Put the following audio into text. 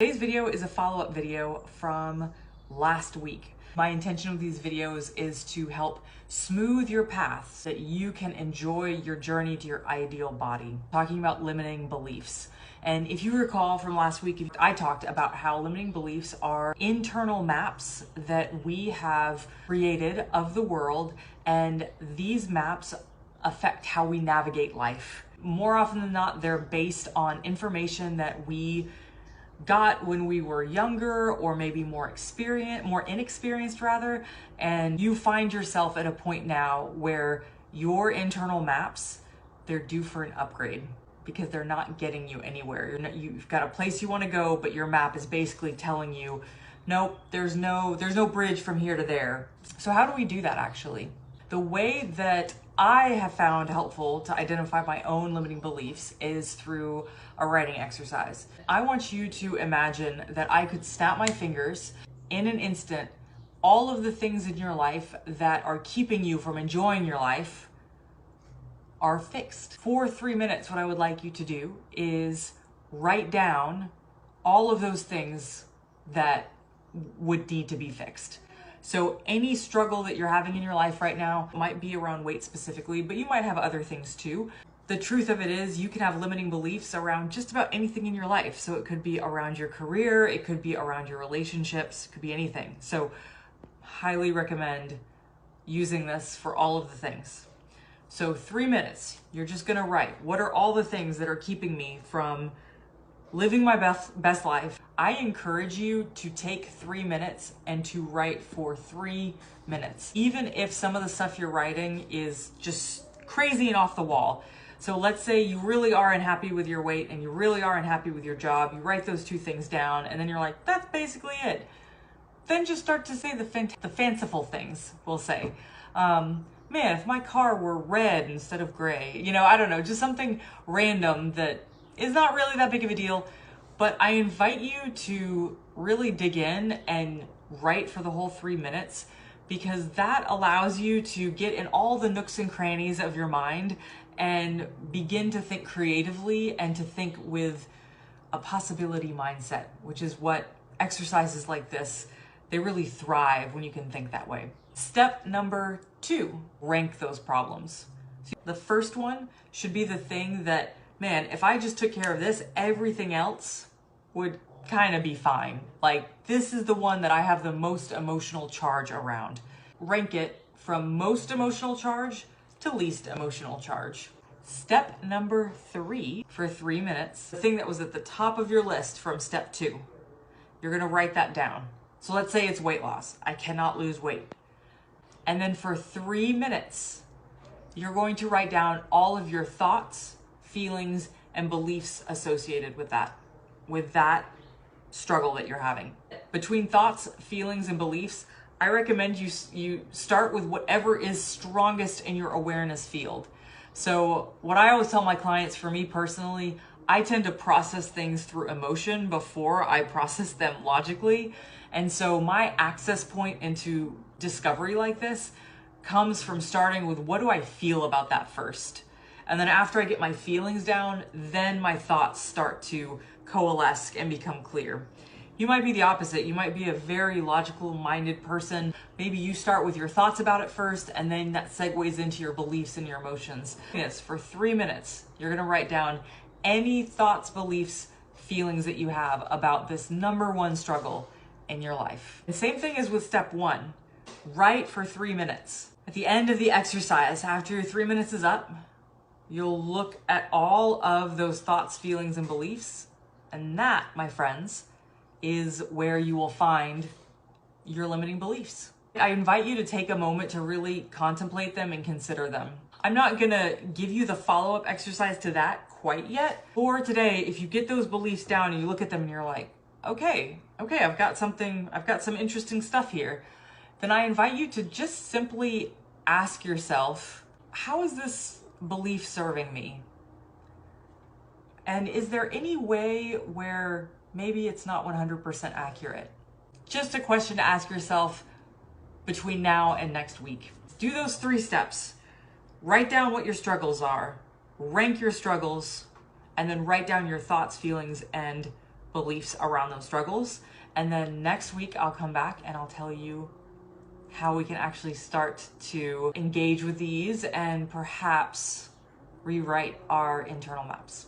Today's video is a follow-up video from last week. My intention with these videos is to help smooth your path so that you can enjoy your journey to your ideal body. Talking about limiting beliefs. And if you recall from last week, I talked about how limiting beliefs are internal maps that we have created of the world, and these maps affect how we navigate life. More often than not, they're based on information that we got when we were younger, or maybe more inexperienced rather, and you find yourself at a point now where your internal maps, they're due for an upgrade because they're not getting you anywhere. You've got a place you want to go, but your map is basically telling you, nope, there's no bridge from here to there. So how do we do that actually? The way that I have found helpful to identify my own limiting beliefs is through a writing exercise. I want you to imagine that I could snap my fingers in an instant. All of the things in your life that are keeping you from enjoying your life are fixed. For 3 minutes, what I would like you to do is write down all of those things that would need to be fixed. So any struggle that you're having in your life right now might be around weight specifically, but you might have other things too. The truth of it is you can have limiting beliefs around just about anything in your life. So it could be around your career, it could be around your relationships, it could be anything. So highly recommend using this for all of the things. So 3 minutes, you're just gonna write, what are all the things that are keeping me from living my best life? I encourage you to take 3 minutes and to write for 3 minutes. Even if some of the stuff you're writing is just crazy and off the wall. So let's say you really are unhappy with your weight and you really are unhappy with your job. You write those two things down and then you're like, that's basically it. Then just start to say the fanciful things, we'll say. Man, if my car were red instead of gray, I don't know, just something random that is not really that big of a deal, but I invite you to really dig in and write for the whole 3 minutes, because that allows you to get in all the nooks and crannies of your mind and begin to think creatively and to think with a possibility mindset, which is what exercises like this, they really thrive when you can think that way. Step number 2, rank those problems. The first one should be the thing that, man, if I just took care of this, everything else would kind of be fine. Like, this is the one that I have the most emotional charge around. Rank it from most emotional charge to least emotional charge. Step number 3 for 3 minutes, the thing that was at the top of your list from step 2, you're gonna write that down. So let's say it's weight loss. I cannot lose weight. And then for 3 minutes, you're going to write down all of your thoughts, feelings, and beliefs associated with that struggle that you're having. Between thoughts, feelings, and beliefs, I recommend you start with whatever is strongest in your awareness field. So what I always tell my clients, for me personally, I tend to process things through emotion before I process them logically. And so my access point into discovery like this comes from starting with, what do I feel about that first? And then after I get my feelings down, then my thoughts start to coalesce and become clear. You might be the opposite. You might be a very logical minded person. Maybe you start with your thoughts about it first, and then that segues into your beliefs and your emotions. Yes, for 3 minutes, you're gonna write down any thoughts, beliefs, feelings that you have about this number one struggle in your life. The same thing as with step 1. Write for 3 minutes. At the end of the exercise, after your 3 minutes is up, you'll look at all of those thoughts, feelings, and beliefs, and that, my friends, is where you will find your limiting beliefs. I invite you to take a moment to really contemplate them and consider them. I'm not gonna give you the follow-up exercise to that quite yet. For today, if you get those beliefs down and you look at them and you're like, okay, I've got some interesting stuff here, then I invite you to just simply ask yourself, how is this belief serving me? And is there any way where maybe it's not 100% accurate? Just a question to ask yourself between now and next week. Do those 3 steps. Write down what your struggles are, rank your struggles, and then write down your thoughts, feelings, and beliefs around those struggles. And then next week, I'll come back and I'll tell you how we can actually start to engage with these and perhaps rewrite our internal maps.